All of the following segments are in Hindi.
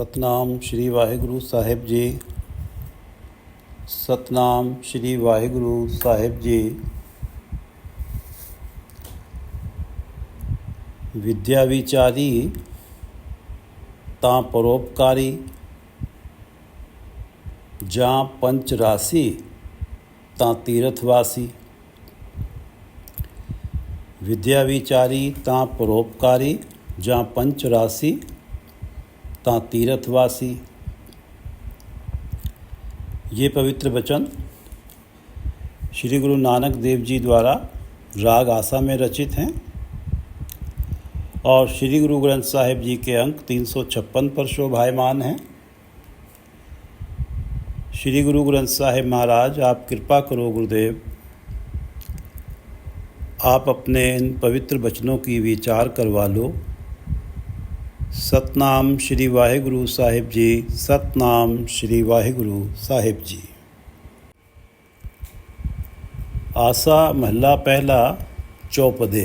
ਸਤਨਾਮ ਸ਼੍ਰੀ ਵਾਹਿਗੁਰੂ ਸਾਹਿਬ ਜੀ। ਸਤਨਾਮ ਸ਼੍ਰੀ ਵਾਹਿਗੁਰੂ ਸਾਹਿਬ ਜੀ। ਵਿਦਿਆ ਵਿਚਾਰੀ ਤਾਂ ਪਰਉਪਕਾਰੀ, ਜਾਂ ਪੰਚ ਰਾਸੀ ਤਾਂ ਤੀਰਥਵਾਸੀ। विद्या विचारी तां परोपकारी, जां पंच राशि तां तीर्थवासी। ये पवित्र वचन श्री गुरु नानक देव जी द्वारा राग आसा में रचित हैं और श्री गुरु ग्रंथ साहिब जी के अंक 356 पर शोभायमान हैं। श्री गुरु ग्रंथ साहिब महाराज, आप कृपा करो गुरुदेव, आप अपने इन पवित्र वचनों की विचार करवा लो। सतनाम श्री वाहिगुरु साहिब जी। सतनाम श्री वाहिगुरु साहिब जी। आसा महला पहला चौपदे।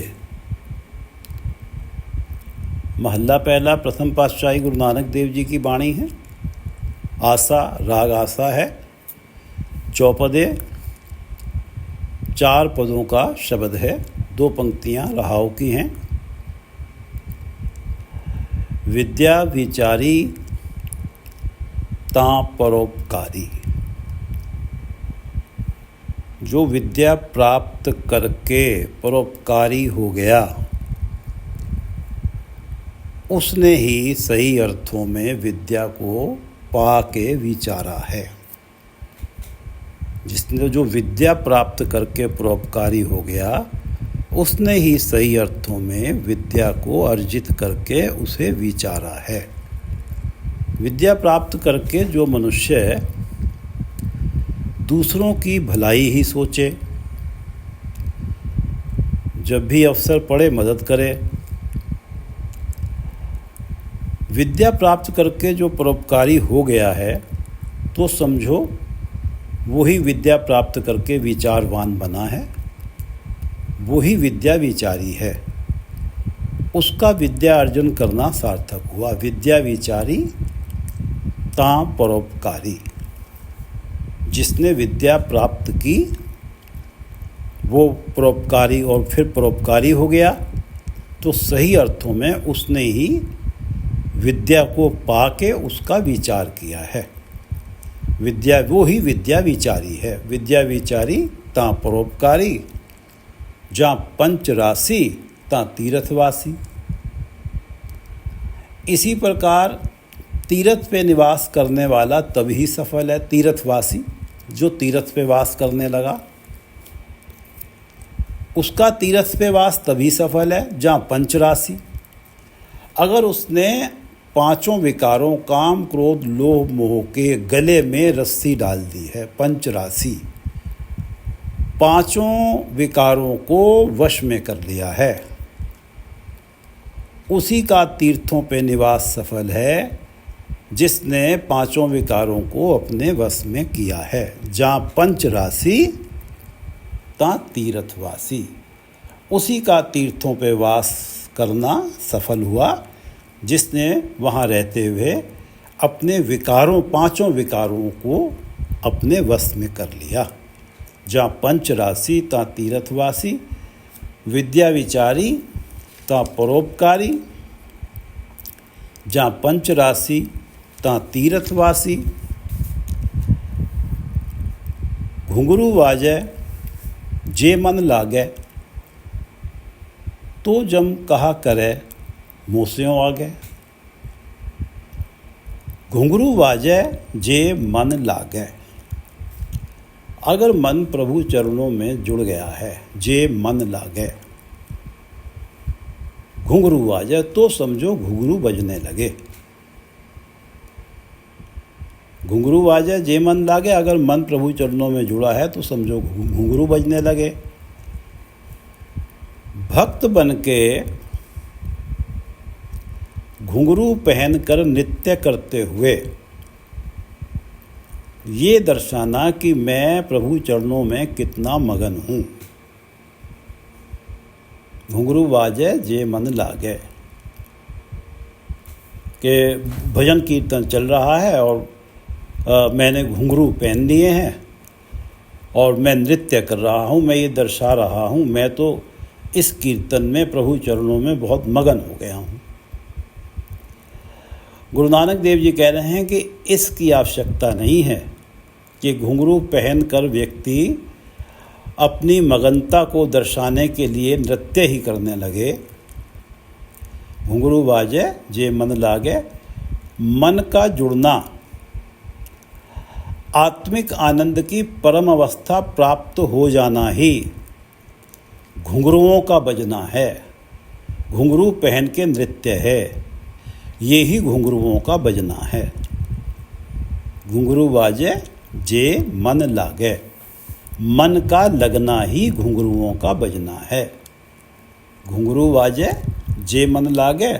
महला पहला प्रथम पातशाही गुरु नानक देव जी की वाणी है। आसा राग आसा है। चौपदे 4 पदों का शब्द है। 2 पंक्तियां रहाव की हैं। विद्या विचारी तां परोपकारी। जो विद्या प्राप्त करके परोपकारी हो गया, उसने ही सही अर्थों में विद्या को पा के विचारा है। जिसने जो विद्या प्राप्त करके परोपकारी हो गया, उसने ही सही अर्थों में विद्या को अर्जित करके उसे विचारा है। विद्या प्राप्त करके जो मनुष्य दूसरों की भलाई ही सोचे, जब भी अवसर पड़े मदद करे, विद्या प्राप्त करके जो परोपकारी हो गया है, तो समझो वही विद्या प्राप्त करके विचारवान बना है, वही विद्या विचारी है। उसका विद्या अर्जन करना सार्थक हुआ। विद्या विचारी तां परोपकारी। जिसने विद्या प्राप्त की वो परोपकारी और फिर परोपकारी हो गया, तो सही अर्थों में उसने ही विद्या को पाके उसका विचार किया है। विद्या वो ही विद्या विचारी है। विद्या विचारी तां परोपकारी, जां पंच राशि तां तीर्थवासी। इसी प्रकार तीर्थ पे निवास करने वाला तभी सफल है। तीर्थवासी जो तीर्थ पे वास करने लगा, उसका तीर्थ पे वास तभी सफल है। जां पंच राशि, अगर उसने 5 विकारों काम क्रोध लोभ मोह के गले में रस्सी डाल दी है। पंच राशि 5 विकारों को वश में कर लिया है, उसी का तीर्थों पे निवास सफल है, जिसने 5 विकारों को अपने वश में किया है। जहाँ पंच राशि तां तीर्थवासी, उसी का तीर्थों पे वास करना सफल हुआ, जिसने वहाँ रहते हुए अपने विकारों 5 विकारों को अपने वश में कर लिया। जहाँ पंच राशि तां तीर्थवासी, विद्या विचारी तां परोपकारी, जहाँ पंच राशि तां तीर्थवासी। घुंघरू वाजै जे मन लागै, तो जम कहा करे मोसियों आगे। घुंघरू वाजै जे मन लागै। अगर मन प्रभु चरणों में जुड़ गया है, जे मन लागै, घुंघरू वाजै, तो समझो घुंघरू बजने लगे। घुंघरू वाजै जे मन लागे, अगर मन प्रभु चरणों में जुड़ा है तो समझो घुंघरू बजने लगे। भक्त बनके घुंघरू पहनकर नृत्य करते हुए ये दर्शाना कि मैं प्रभु चरणों में कितना मगन हूँ। घुंघरू वाजै जे मन लागै। कि भजन कीर्तन चल रहा है और मैंने घुंघरू पहन लिए हैं और मैं नृत्य कर रहा हूँ, मैं ये दर्शा रहा हूँ, मैं तो इस कीर्तन में प्रभु चरणों में बहुत मगन हो गया हूँ। गुरु नानक देव जी कह रहे हैं कि इसकी आवश्यकता नहीं है कि घुंघरू पहनकर व्यक्ति अपनी मगनता को दर्शाने के लिए नृत्य ही करने लगे। घुंघरू बाजे जे मन लागे, मन का जुड़ना आत्मिक आनंद की परम अवस्था प्राप्त हो जाना ही घुंघरुओं का बजना है। घुंघरू पहन के नृत्य है, ये ही घुंघरुओं का बजना है। घुंघरू बाजे जे मन लागे, मन का लगना ही घुंघरुओं का बजना है। घुंघरू बाजे जे मन लागे,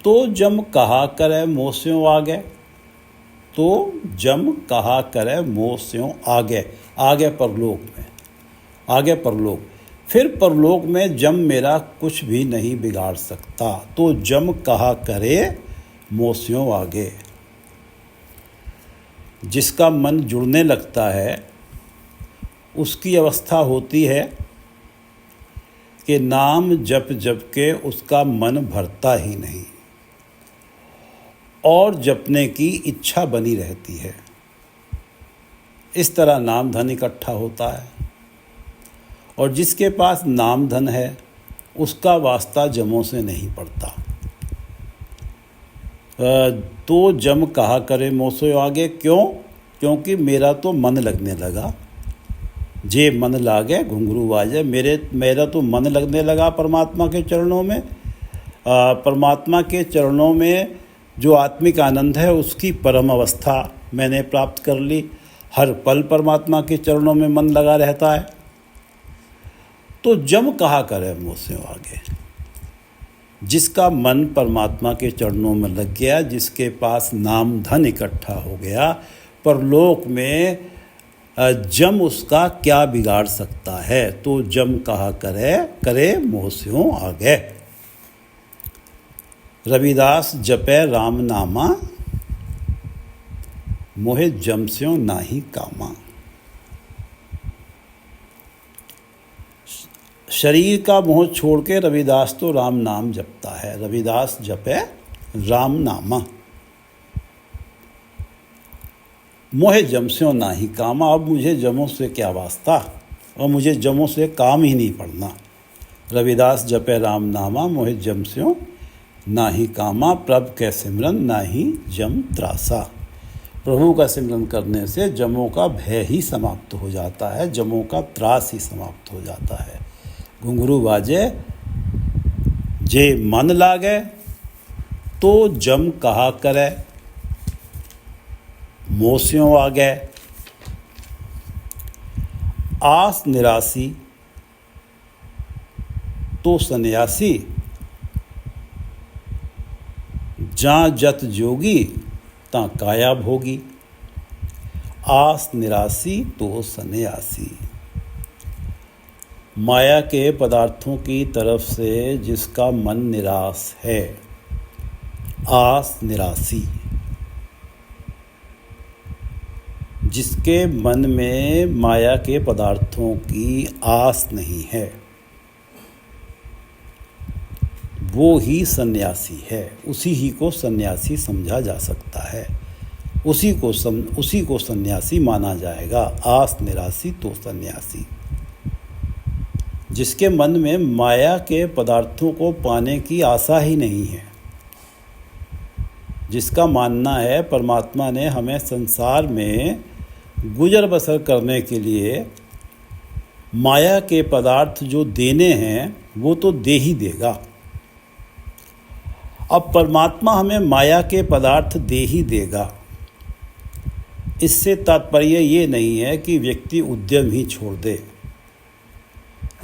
तो जम कहा करे मोह स्यों आगे, तो जम कहा करे मोह स्यों आगे। आगे परलोक में, आगे परलोक, फिर परलोक में जम मेरा कुछ भी नहीं बिगाड़ सकता। तो जम कहा करे मोह स्यों आगे। जिसका मन जुड़ने लगता है उसकी अवस्था होती है कि नाम जप जप के उसका मन भरता ही नहीं और जपने की इच्छा बनी रहती है। इस तरह नाम धन इकट्ठा होता है और जिसके पास नाम धन है उसका वास्ता जमों से नहीं पड़ता। तो जम कहा करे मोसो आगे, क्यों? क्योंकि मेरा तो मन लगने लगा। जे मन लागे घुंघरू बाजे, मेरा तो मन लगने लगा परमात्मा के चरणों में। परमात्मा के चरणों में जो आत्मिक आनंद है उसकी परम अवस्था मैंने प्राप्त कर ली। हर पल परमात्मा के चरणों में मन लगा रहता है। तो जम कहा करे मोह स्यों आगे। जिसका मन परमात्मा के चरणों में लग गया, जिसके पास नाम धन इकट्ठा हो गया, परलोक में जम उसका क्या बिगाड़ सकता है। तो जम कहा करे मोह स्यों आगे। रविदास जपे राम नामा, मोहे जम स्यों नाही कामा। शरीर का मोह छोड़ के रविदास तो राम नाम जपता है। रविदास जपे राम नामा, मोहे जम स्यों नाही कामा। अब मुझे जमों से क्या वास्ता और मुझे जमों से काम ही नहीं पड़ना। रविदास जपे राम नामा, मोहे जम स्यों नाही कामा। प्रभु के सिमरन नाही जम त्रासा। प्रभु का सिमरन करने से जमों का भय ही समाप्त हो जाता है, जमों का त्रास ही समाप्त हो जाता है। घुंघरू बाजे जे मन लागे, तो जम कहा करे मोह स्यों आगे। आस निरासी तो सन्यासी, जहाँ जत जोगी ता काया भोगी। आस निरासी तो सन्यासी। माया के पदार्थों की तरफ से जिसका मन निराश है, आस निरासी। जिसके मन में माया के पदार्थों की आस नहीं है, वो ही सन्यासी है। उसी ही को सन्यासी समझा जा सकता है, उसी को सन्यासी माना जाएगा। आस निरासी तो सन्यासी। जिसके मन में माया के पदार्थों को पाने की आशा ही नहीं है, जिसका मानना है परमात्मा ने हमें संसार में गुजर बसर करने के लिए माया के पदार्थ जो देने हैं वो तो दे ही देगा। अब परमात्मा हमें माया के पदार्थ दे ही देगा, इससे तात्पर्य ये नहीं है कि व्यक्ति उद्यम ही छोड़ दे।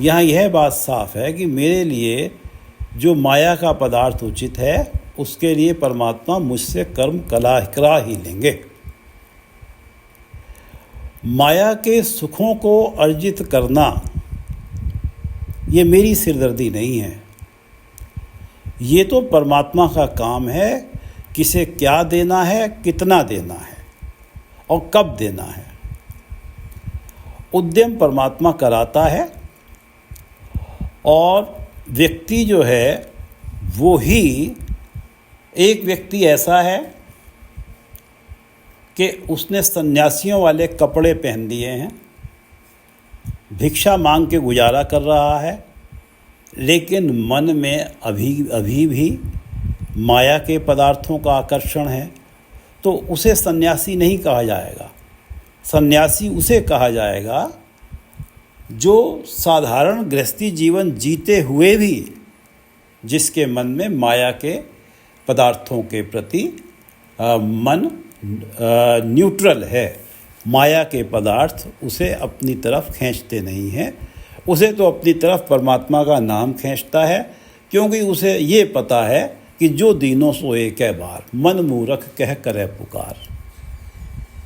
यहाँ यह बात साफ है कि मेरे लिए जो माया का पदार्थ उचित है उसके लिए परमात्मा मुझसे कर्म करा ही लेंगे। माया के सुखों को अर्जित करना ये मेरी सिरदर्दी नहीं है, ये तो परमात्मा का काम है किसे क्या देना है, कितना देना है और कब देना है। उद्यम परमात्मा कराता है और व्यक्ति जो है वो ही, एक व्यक्ति ऐसा है कि उसने सन्यासियों वाले कपड़े पहन लिए हैं, भिक्षा मांग के गुजारा कर रहा है, लेकिन मन में अभी भी माया के पदार्थों का आकर्षण है, तो उसे सन्यासी नहीं कहा जाएगा। सन्यासी उसे कहा जाएगा जो साधारण गृहस्थी जीवन जीते हुए भी जिसके मन में माया के पदार्थों के प्रति मन न्यूट्रल है। माया के पदार्थ उसे अपनी तरफ खींचते नहीं हैं। उसे तो अपनी तरफ परमात्मा का नाम खींचता है, क्योंकि उसे ये पता है कि जो दीनों सोए कै बार, मन मूरख कह करे पुकार,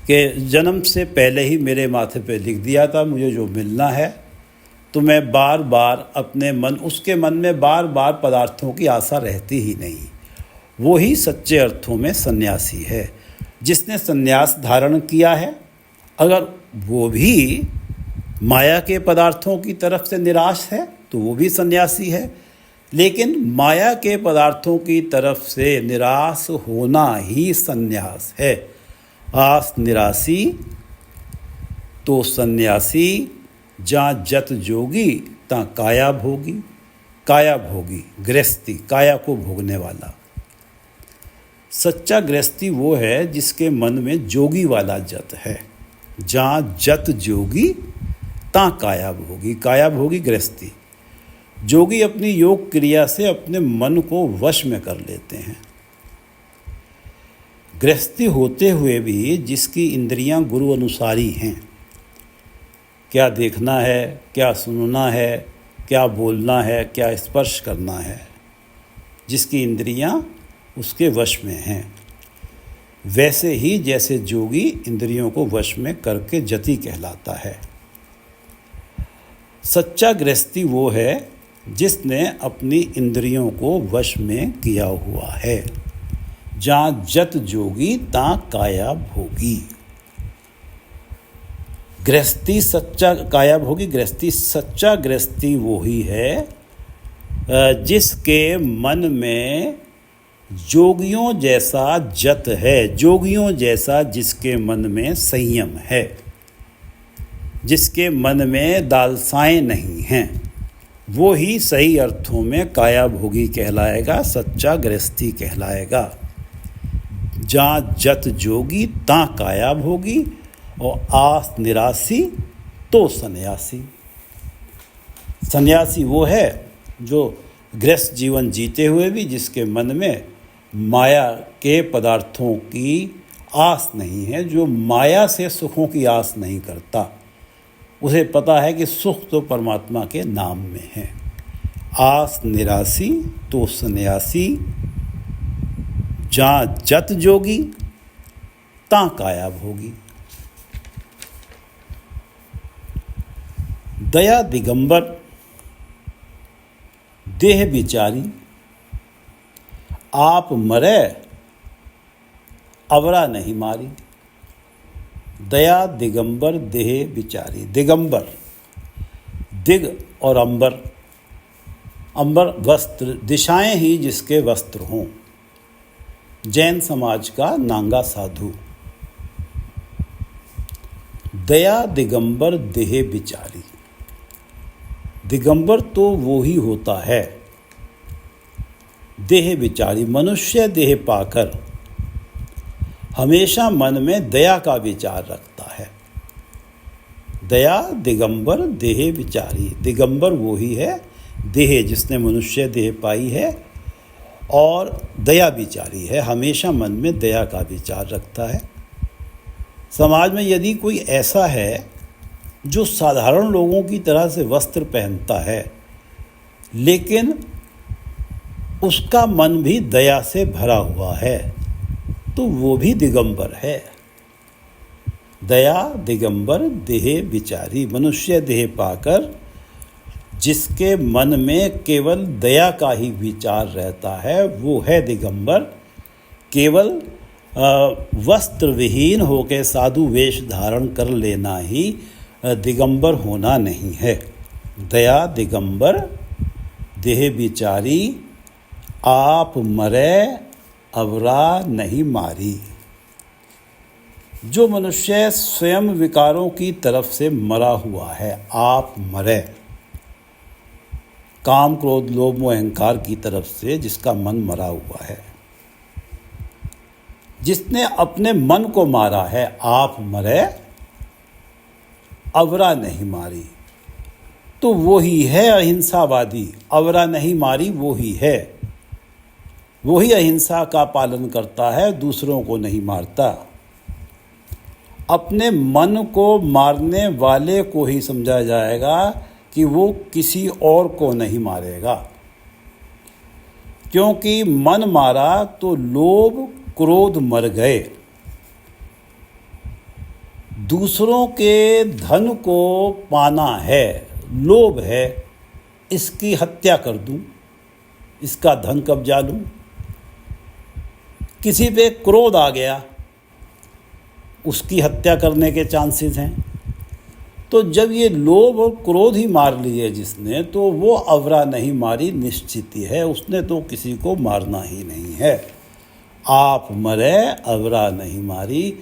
कि जन्म से पहले ही मेरे माथे पे लिख दिया था मुझे जो मिलना है, तो मैं बार बार अपने मन, उसके मन में बार बार पदार्थों की आशा रहती ही नहीं। वो ही सच्चे अर्थों में सन्यासी है। जिसने सन्यास धारण किया है, अगर वो भी माया के पदार्थों की तरफ से निराश है तो वो भी सन्यासी है। लेकिन माया के पदार्थों की तरफ से निराश होना ही सन्यास है। आस निरासी तो सन्यासी, जहाँ जत जोगी ता काया भोगी। काया भोगी गृहस्थी, काया को भोगने वाला। सच्चा गृहस्थी वो है जिसके मन में जोगी वाला जत है। जहाँ जत जोगी ता काया भोगी। काया भोगी गृहस्थी। जोगी अपनी योग क्रिया से अपने मन को वश में कर लेते हैं। गृहस्थी होते हुए भी जिसकी इंद्रियां गुरु अनुसारी हैं, क्या देखना है, क्या सुनना है, क्या बोलना है, क्या स्पर्श करना है, जिसकी इंद्रियां उसके वश में हैं, वैसे ही जैसे जोगी इंद्रियों को वश में करके जति कहलाता है। सच्चा गृहस्थी वो है जिसने अपनी इंद्रियों को वश में किया हुआ है। जहाँ जत जोगी ता काया भोगी। गृहस्थी सच्चा, काया भोगी गृहस्थी, सच्चा गृहस्थी वो ही है जिसके मन में जोगियों जैसा जत है, जोगियों जैसा जिसके मन में संयम है, जिसके मन में दालसाएं नहीं हैं, वो ही सही अर्थों में काया भोगी कहलाएगा, सच्चा गृहस्थी कहलाएगा। जहाँ जत जोगी ता काया भोगी और आस निरासी तो सन्यासी। सन्यासी वो है जो गृहस्थ जीवन जीते हुए भी जिसके मन में माया के पदार्थों की आस नहीं है, जो माया से सुखों की आस नहीं करता। उसे पता है कि सुख तो परमात्मा के नाम में है। आस निरासी तो सन्यासी, जहाँ जत जोगी ता काया भोगी। दया दिगंबर देह बिचारी, आप मरे अवरा नहीं मारी। दया दिगंबर देह बिचारी। दिगंबर, दिग और अंबर, अंबर वस्त्र, दिशाएं ही जिसके वस्त्र हों। जैन समाज का नांगा साधु। दया दिगंबर देह बिचारी। दिगंबर तो वो ही होता है देह बिचारी, मनुष्य देह पाकर हमेशा मन में दया का विचार रखता है। दया दिगंबर देह बिचारी। दिगंबर वो ही है देह जिसने मनुष्य देह पाई है और दया बिचारी है, हमेशा मन में दया का विचार रखता है। समाज में यदि कोई ऐसा है जो साधारण लोगों की तरह से वस्त्र पहनता है, लेकिन उसका मन भी दया से भरा हुआ है, तो वो भी दिगंबर है। दया दिगंबर देह बिचारी। मनुष्य देह पाकर जिसके मन में केवल दया का ही विचार रहता है वो है दिगंबर, केवल वस्त्र विहीन होकर साधु वेश धारण कर लेना ही दिगंबर होना नहीं है। दया दिगंबर देह बिचारी, आप मरे अवरा नहीं मारी। जो मनुष्य स्वयं विकारों की तरफ से मरा हुआ है, आप मरे, काम क्रोध लोभ मोह अहंकार की तरफ से जिसका मन मरा हुआ है, जिसने अपने मन को मारा है, आप मरे अवरा नहीं मारी। तो वो ही है अहिंसावादी। अवरा नहीं मारी वो ही है, वो ही अहिंसा का पालन करता है, दूसरों को नहीं मारता। अपने मन को मारने वाले को ही समझा जाएगा कि वो किसी और को नहीं मारेगा, क्योंकि मन मारा तो लोभ क्रोध मर गए। दूसरों के धन को पाना है, लोभ है, इसकी हत्या कर दूं, इसका धन कब्जा लूं। किसी पे क्रोध आ गया, उसकी हत्या करने के चांसेस हैं। तो जब ये लोभ और क्रोध ही मार लिए जिसने, तो वो अवरा नहीं मारी निश्चित ही है, उसने तो किसी को मारना ही नहीं है। आप मरे अवरा नहीं मारी।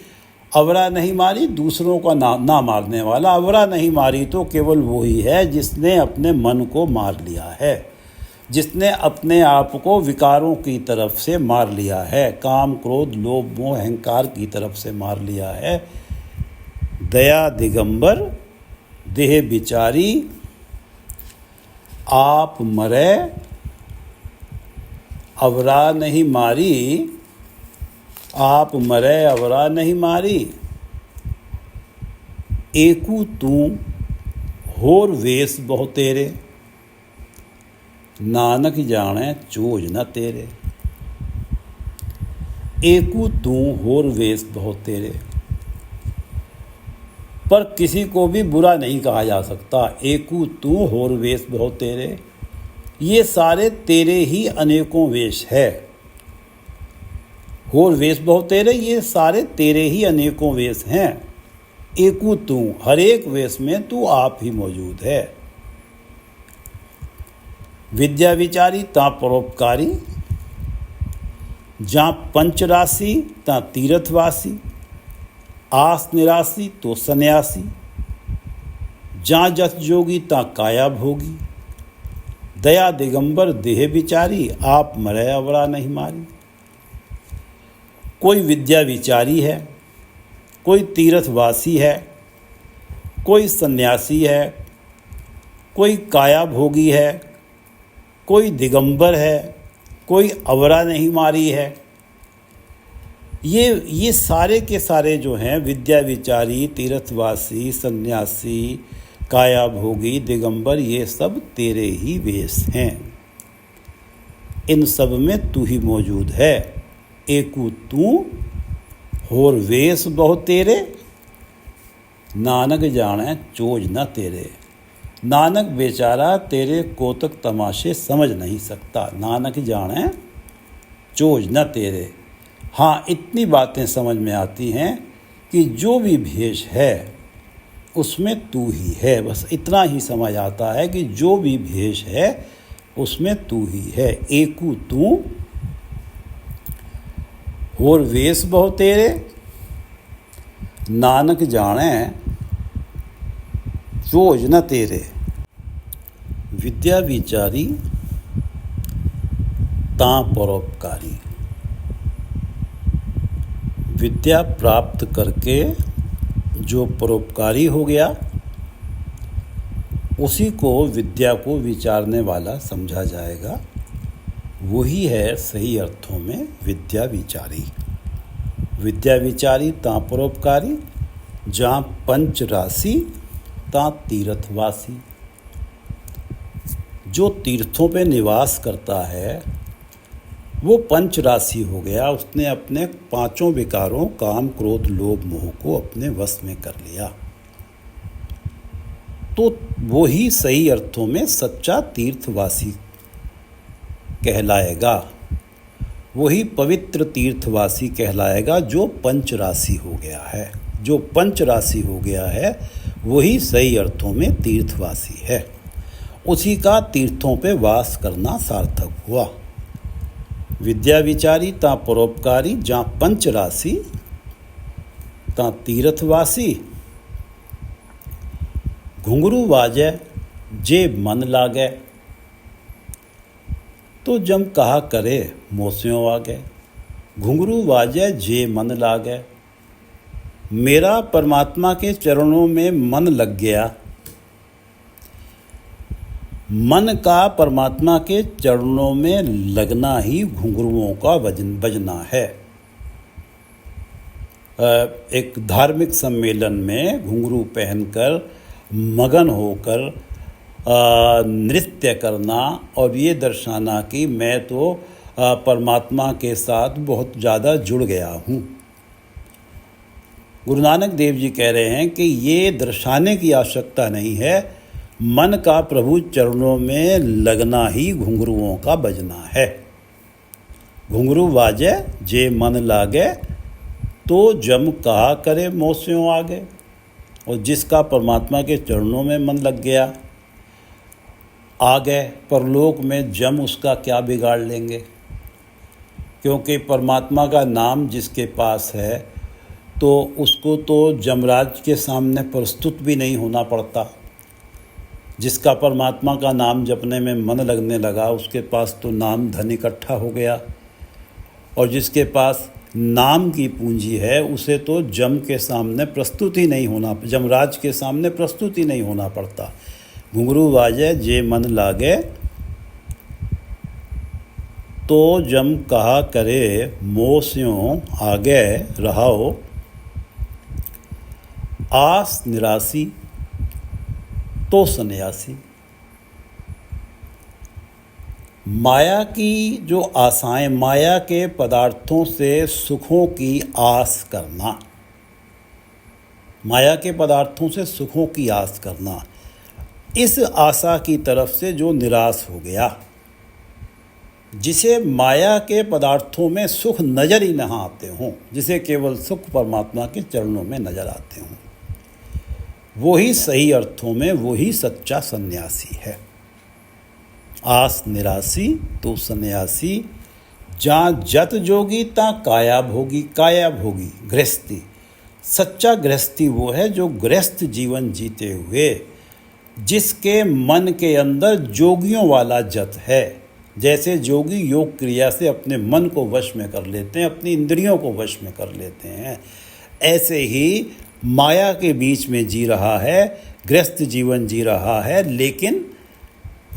अवरा नहीं मारी दूसरों का ना मारने वाला। अवरा नहीं मारी तो केवल वही है जिसने अपने मन को मार लिया है, जिसने अपने आप को विकारों की तरफ से मार लिया है, काम क्रोध लोभ मोह अहंकार की तरफ से मार लिया है। दया दिगंबर देह बिचारी, आप मरे अवरा नहीं मारी। आप मरे अवरा नहीं मारी। एकू तू होर वेश बहु तेरे, नानक जाने चोज न तेरे। एकू तू होर वेश बहु तेरे, पर किसी को भी बुरा नहीं कहा जा सकता। एकू तू होर वेश बहु तेरे, ये सारे तेरे ही अनेकों वेश है। होर वेश बहु तेरे, ये सारे तेरे ही अनेकों वेश हैं। एकू तू, हर एक वेश में तू आप ही मौजूद है। विद्या विचारी ता परोपकारी, जहाँ पंचराशि ता तीर्थवासी, आस निरासी तो सन्यासी, जहाँ जस जोगी ता काया भोगी। दया दिगंबर देह बिचारी, आप मरे अवरा नहीं मारी। कोई विद्या विचारी है, कोई तीर्थवासी है, कोई सन्यासी है, कोई काया भोगी है, कोई दिगंबर है, कोई अवरा नहीं मारी है। ये सारे के सारे जो हैं विद्या विचारी, तीर्थवासी, सन्यासी, काया भोगी, दिगंबर, ये सब तेरे ही वेश हैं। इन सब में तू ही मौजूद है। एकू तू होर वेश बहु तेरे, नानक जाने चोज न तेरे। नानक बेचारा तेरे कोतक तमाशे समझ नहीं सकता। नानक जाने चोज न तेरे। हाँ, इतनी बातें समझ में आती हैं कि जो भी भेष है उसमें तू ही है। बस इतना ही समझ आता है कि जो भी भेष है उसमें तू ही है। एकू तू होर वेश बहु तेरे, नानक जाने चोज न तेरे। विद्या विचारी ता परोपकारी, विद्या प्राप्त करके जो परोपकारी हो गया उसी को विद्या को विचारने वाला समझा जाएगा। वही है सही अर्थों में विद्या विचारी। विद्या विचारी ता परोपकारी, जहाँ पंच राशि ता तीर्थवासी। जो तीर्थों पे निवास करता है वो पंच राशि हो गया। उसने अपने पांचों विकारों काम क्रोध लोभ मोह को अपने वश में कर लिया। तो वो ही सही अर्थों में सच्चा तीर्थवासी कहलाएगा। वही पवित्र तीर्थवासी कहलाएगा जो पंचराशि हो गया है। जो पंचराशि हो गया है वही सही अर्थों में तीर्थवासी है। उसी का तीर्थों पे वास करना सार्थक हुआ। विद्या विचारी ता परोपकारी, जहाँ पंचराशि ता तीर्थवासी। घुंघरू वाजै जे मन लागे, तो जम कहा करे मोस्यों आगे। घुंघरू वाजै जे मन लागे, मेरा परमात्मा के चरणों में मन लग गया। मन का परमात्मा के चरणों में लगना ही घुंघरुओं का बजना है। एक धार्मिक सम्मेलन में घुंघरू पहनकर मगन होकर नृत्य करना और ये दर्शाना कि मैं तो परमात्मा के साथ बहुत ज़्यादा जुड़ गया हूँ। गुरु नानक देव जी कह रहे हैं कि ये दर्शाने की आवश्यकता नहीं है, मन का प्रभु चरणों में लगना ही घुंघरुओं का बजना है। घुंघरू वाजे जे मन लागे, तो जम कहा करे मोस्यों आगे। और जिसका परमात्मा के चरणों में मन लग गया, आ गए परलोक में, जम उसका क्या बिगाड़ लेंगे। क्योंकि परमात्मा का नाम जिसके पास है तो उसको तो जमराज के सामने प्रस्तुत भी नहीं होना पड़ता। जिसका परमात्मा का नाम जपने में मन लगने लगा उसके पास तो नाम धन इकट्ठा हो गया, और जिसके पास नाम की पूंजी है उसे तो जम के सामने प्रस्तुत ही नहीं होना, जमराज के सामने प्रस्तुत ही नहीं होना पड़ता। घुंघरू वाजे जे मन लागे, तो जम कहा करे मोस्यों आगे रहाओ। आस निरासी तो सन्यासी। माया की जो आशाएं, माया के पदार्थों से सुखों की आस करना, माया के पदार्थों से सुखों की आस करना, इस आशा की तरफ से जो निराश हो गया, जिसे माया के पदार्थों में सुख नज़र ही न आते हों, जिसे केवल सुख परमात्मा के चरणों में नज़र आते हों, वही सही अर्थों में वही सच्चा सन्यासी है। आस निरासी तो सन्यासी, जहाँ जत जोगी ता काया भोगी। काया भोगी गृहस्थी, सच्चा गृहस्थी वो है जो गृहस्थ जीवन जीते हुए जिसके मन के अंदर जोगियों वाला जत है। जैसे जोगी योग क्रिया से अपने मन को वश में कर लेते हैं, अपनी इंद्रियों को वश में कर लेते हैं, ऐसे ही माया के बीच में जी रहा है, गृहस्थ जीवन जी रहा है, लेकिन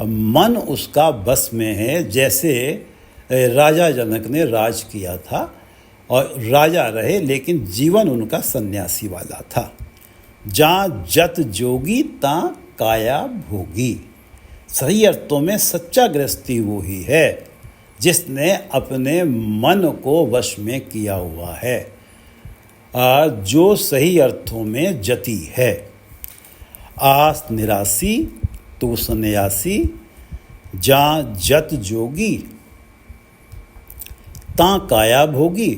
मन उसका बस में है। जैसे राजा जनक ने राज किया था और राजा रहे, लेकिन जीवन उनका सन्यासी वाला था। जहाँ जत जोगी ता काया भोगी। सही अर्थों में सच्चा गृहस्थी वो ही है जिसने अपने मन को वश में किया हुआ है, जो सही अर्थों में जति है। आस निरासी तो सन्यासी, जहाँ जत जोगी ता काया भोगी।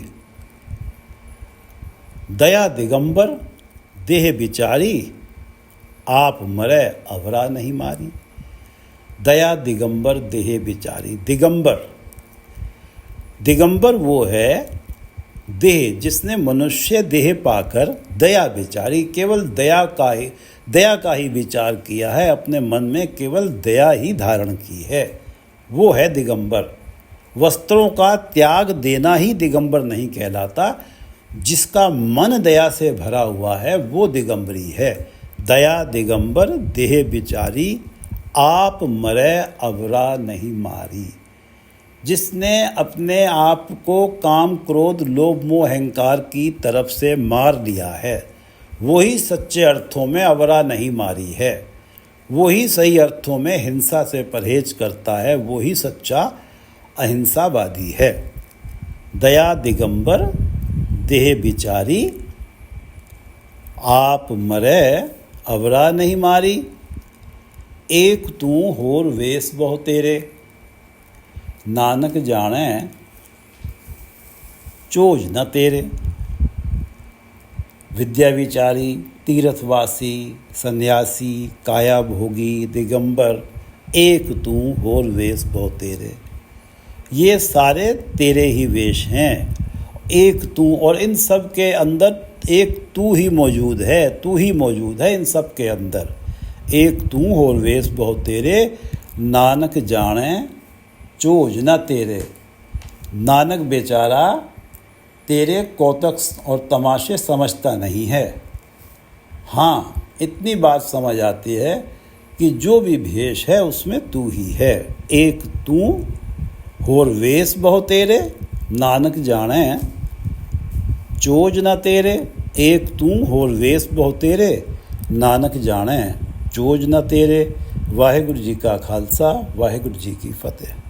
दया दिगंबर देह बिचारी, आप मरे अवरा नहीं मारी। दया दिगंबर देह बिचारी। दिगंबर, दिगंबर वो है देह जिसने मनुष्य देह पाकर दया बिचारी, केवल दया का ही विचार किया है, अपने मन में केवल दया ही धारण की है, वो है दिगंबर। वस्त्रों का त्याग देना ही दिगंबर नहीं कहलाता, जिसका मन दया से भरा हुआ है वो दिगंबरी है। दया दिगंबर देह बिचारी, आप मरे अवरा नहीं मारी। जिसने अपने आप को काम क्रोध लोभ मोह अहंकार की तरफ से मार लिया है, वही सच्चे अर्थों में अवरा नहीं मारी है। वही सही अर्थों में हिंसा से परहेज करता है, वही सच्चा अहिंसावादी है। दया दिगंबर देह बिचारी, आप मरे अवरा नहीं मारी। एक तू होर वेश बहु तेरे, नानक जाने चोज न तेरे। विद्या विचारी, तीर्थवासी, सन्यासी, काया भोगी, दिगंबर, एक तू होर वेश बहु तेरे। ये सारे तेरे ही वेश हैं, एक तू, और इन सब के अंदर एक तू ही मौजूद है, तू ही मौजूद है इन सब के अंदर। एक तू होर वेश बहु तेरे, नानक जाने चोज न तेरे। नानक बेचारा तेरे कौतक और तमाशे समझता नहीं है। हाँ, इतनी बात समझ आती है कि जो भी भेष है उसमें तू ही है। एक तू होर वेश बहु तेरे, नानक जाने चोज न तेरे। एक तू होर वेश बहु तेरे, नानक जाने चोज न तेरे। वाहिगुरु जी का खालसा, वाहिगुरु जी की फतेह।